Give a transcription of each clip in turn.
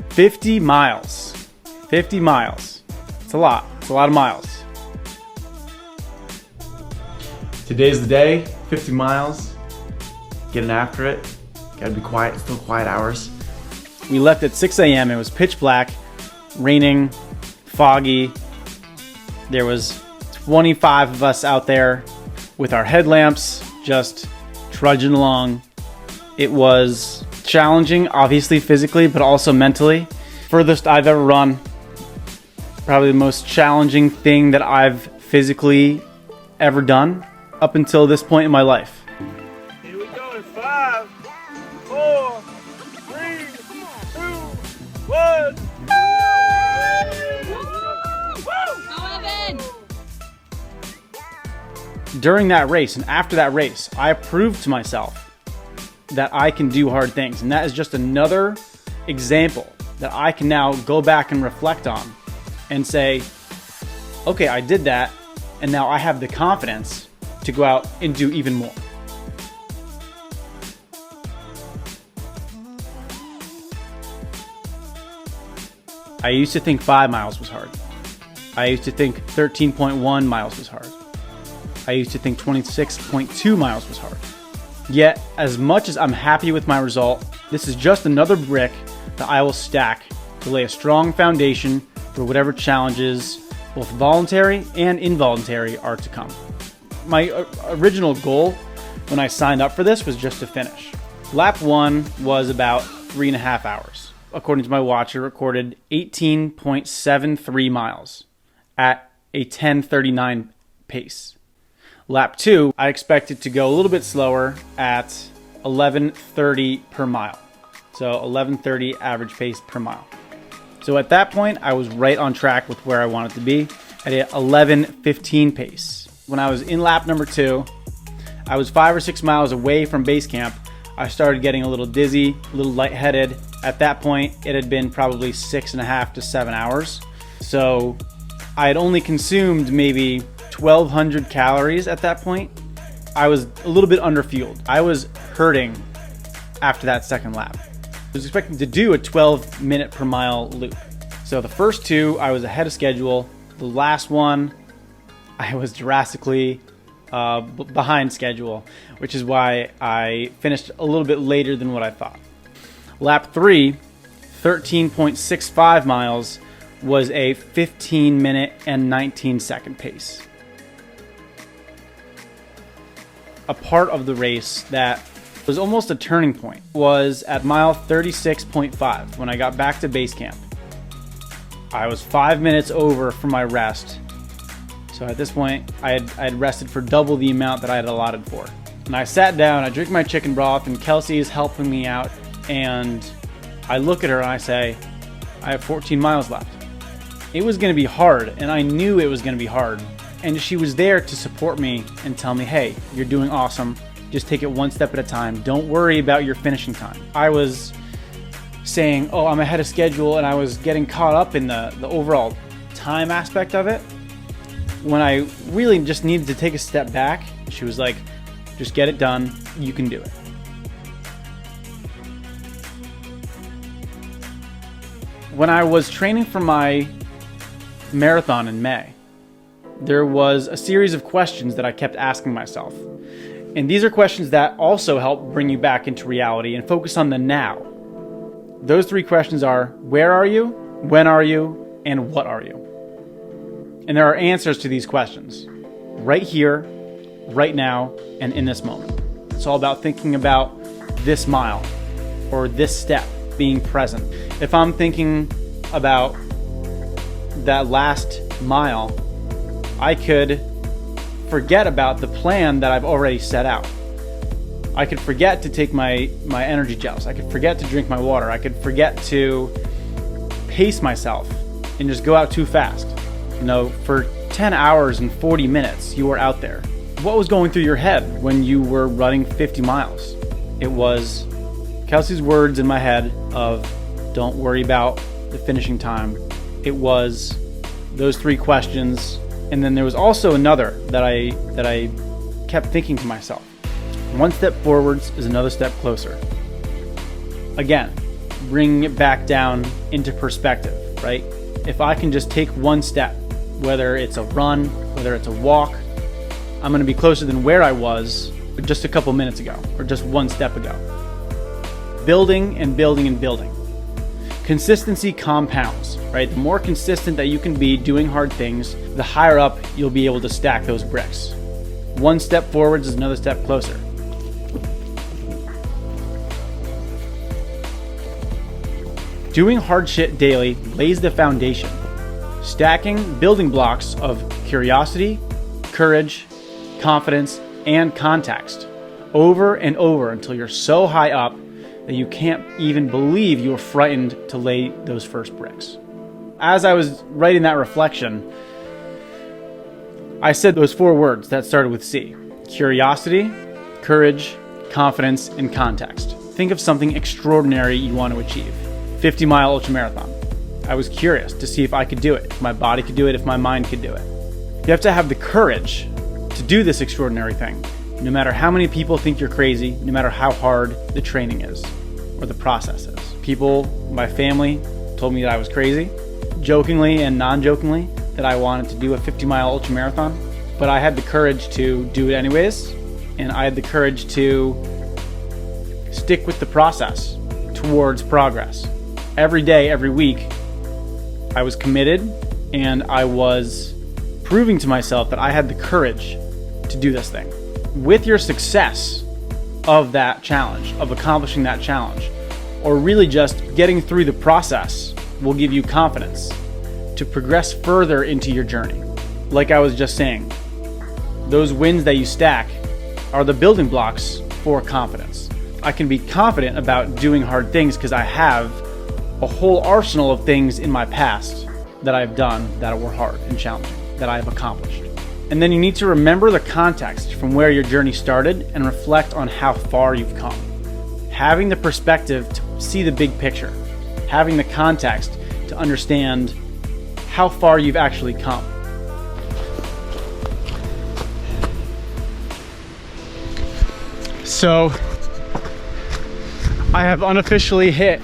"50 miles. 50 miles. It's a lot. It's a lot of miles. Today's the day, 50 miles, getting after it. Gotta be quiet, still quiet hours. We left at 6 a.m. It was pitch black, raining, foggy. There was 25 of us out there with our headlamps, just trudging along. It was challenging, obviously physically, but also mentally. Furthest I've ever run. Probably the most challenging thing that I've physically ever done up until this point in my life. Here we go in 5, 4, 3, 2, 1. During that race and after that race, I proved to myself that I can do hard things. And that is just another example that I can now go back and reflect on and say, okay, I did that, and now I have the confidence to go out and do even more. I used to think 5 miles was hard. I used to think 13.1 miles was hard. I used to think 26.2 miles was hard. Yet, as much as I'm happy with my result, this is just another brick that I will stack to lay a strong foundation for whatever challenges, both voluntary and involuntary, are to come. My original goal when I signed up for this was just to finish. Lap 1 was about 3.5 hours. According to my watch, it recorded 18.73 miles at a 10:39 pace. Lap 2, I expected to go a little bit slower at 11:30 per mile. So 11:30 average pace per mile. So at that point, I was right on track with where I wanted to be at a 11:15 pace. When I was in lap number 2, I was 5 or 6 miles away from base camp. I started getting a little dizzy, a little lightheaded. At that point, it had been probably 6.5 to 7 hours. So I had only consumed maybe 1,200 calories at that point. I was a little bit underfueled. I was hurting after that second lap. I was expecting to do a 12-minute per mile loop. So the first 2, I was ahead of schedule. The last one, I was drastically behind schedule, which is why I finished a little bit later than what I thought. Lap 3, 13.65 miles, was a 15-minute and 19-second pace. A part of the race that was almost a turning point was at mile 36.5 when I got back to base camp. I was 5 minutes over from my rest. So at this point, I had rested for double the amount that I had allotted for. And I sat down, I drank my chicken broth, and Kelsey is helping me out. And I look at her and I say, I have 14 miles left. It was going to be hard, and I knew it was going to be hard. And she was there to support me and tell me, hey, you're doing awesome. Just take it one step at a time. Don't worry about your finishing time. I was saying, oh, I'm ahead of schedule, and I was getting caught up in the overall time aspect of it, when I really just needed to take a step back. She was like, just get it done. You can do it. When I was training for my marathon in May, there was a series of questions that I kept asking myself. And these are questions that also help bring you back into reality and focus on the now. Those 3 questions are, where are you, when are you, and what are you? And there are answers to these questions right here, right now, and in this moment. It's all about thinking about this mile or this step, being present. If I'm thinking about that last mile, I could forget about the plan that I've already set out. I could forget to take my energy gels. I could forget to drink my water. I could forget to pace myself and just go out too fast. You know, for 10 hours and 40 minutes, you were out there. What was going through your head when you were running 50 miles? It was Kelsey's words in my head of, Don't worry about the finishing time. It was those 3 questions. And then there was also another that I kept thinking to myself. One step forwards is another step closer. Again, bringing it back down into perspective, right? If I can just take one step, whether it's a run, whether it's a walk, I'm going to be closer than where I was just a couple minutes ago, or just one step ago. Building and building and building. Consistency compounds, right? The more consistent that you can be doing hard things, the higher up you'll be able to stack those bricks. One step forwards is another step closer. Doing hard shit daily lays the foundation, stacking building blocks of curiosity, courage, confidence, and context over and over until you're so high up that you can't even believe you were frightened to lay those first bricks. As I was writing that reflection, I said those 4 words that started with C: curiosity, courage, confidence, and context. Think of something extraordinary you want to achieve. 50-mile ultramarathon. I was curious to see if I could do it, if my body could do it, if my mind could do it. You have to have the courage to do this extraordinary thing, no matter how many people think you're crazy, no matter how hard the training is or the process is. People, my family, told me that I was crazy, jokingly and non-jokingly, that I wanted to do a 50-mile ultramarathon, but I had the courage to do it anyways, and I had the courage to stick with the process towards progress. Every day, every week, I was committed, and I was proving to myself that I had the courage to do this thing. With your success of that challenge, of accomplishing that challenge, or really just getting through the process, will give you confidence to progress further into your journey. Like I was just saying, those wins that you stack are the building blocks for confidence. I can be confident about doing hard things because I have a whole arsenal of things in my past that I've done that were hard and challenging, that I've accomplished. And then you need to remember the context from where your journey started and reflect on how far you've come. Having the perspective to see the big picture, having the context to understand how far you've actually come. So, I have unofficially hit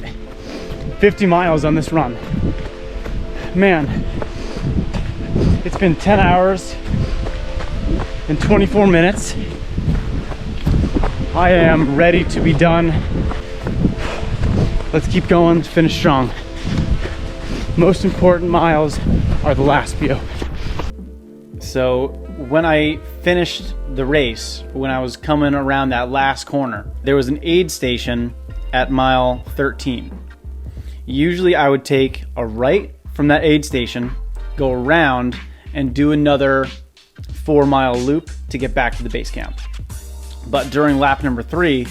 50 miles on this run. Man, it's been 10 hours and 24 minutes. I am ready to be done. Let's keep going, finish strong. Most important miles are the last few. So when I finished the race, when I was coming around that last corner, there was an aid station at mile 13. Usually I would take a right from that aid station, go around and do another 4-mile loop to get back to the base camp. But during lap number 3,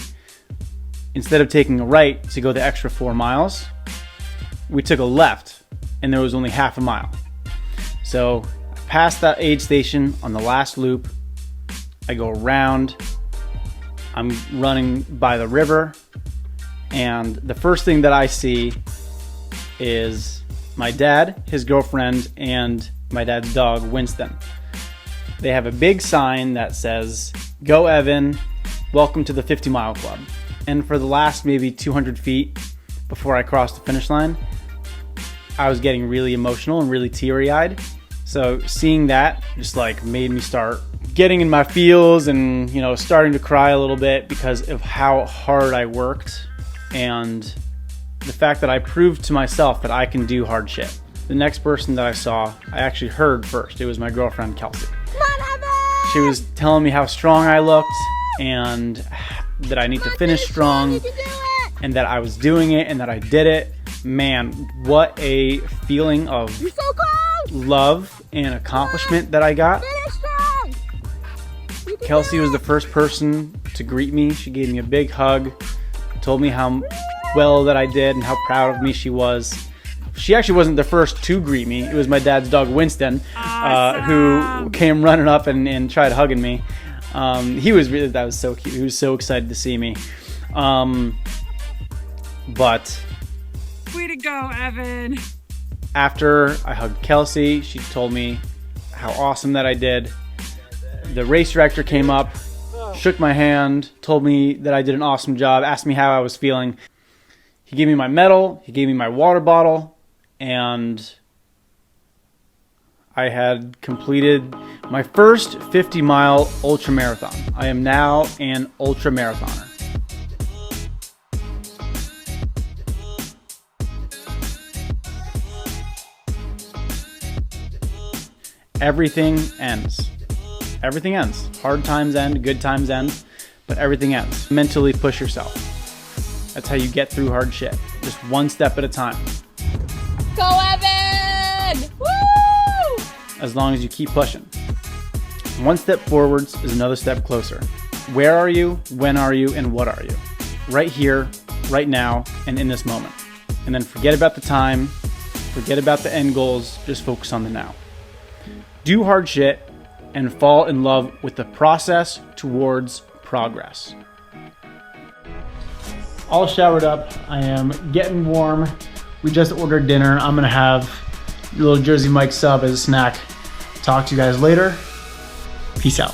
instead of taking a right to go the extra 4 miles, we took a left and there was only half a mile. So I passed that aid station on the last loop, I go around, I'm running by the river, and the first thing that I see is my dad, his girlfriend, and my dad's dog, Winston. They have a big sign that says, "Go Evan, welcome to the 50-mile club." And for the last maybe 200 feet before I crossed the finish line, I was getting really emotional and really teary-eyed. So seeing that just like made me start getting in my feels and, you know, starting to cry a little bit because of how hard I worked and the fact that I proved to myself that I can do hard shit. The next person that I saw, I actually heard first. It was my girlfriend, Kelsey. She was telling me how strong I looked and that I need to finish strong and that I was doing it and that I did it. Man, what a feeling of love and accomplishment that I got. Kelsey was the first person to greet me. She gave me a big hug, told me how well that I did and how proud of me she was. She actually wasn't the first to greet me. It was my dad's dog, Winston, who came running up and tried hugging me. That was so cute. He was so excited to see me. But Way to go, Evan. After I hugged Kelsey, she told me how awesome that I did. The race director came up, shook my hand, told me that I did an awesome job, asked me how I was feeling. He gave me my medal, he gave me my water bottle, and I had completed my first 50-mile ultra marathon. I am now an ultra marathoner. Everything ends. Everything ends. Hard times end, good times end, but everything ends. Mentally push yourself. That's how you get through hard shit. Just one step at a time. Go, Evan! Woo! As long as you keep pushing. One step forwards is another step closer. Where are you? When are you? And what are you? Right here, right now, and in this moment. And then forget about the time, forget about the end goals, just focus on the now. Do hard shit and fall in love with the process towards progress. All showered up, I am getting warm. We just ordered dinner. I'm gonna have a little Jersey Mike sub as a snack. Talk to you guys later. Peace out.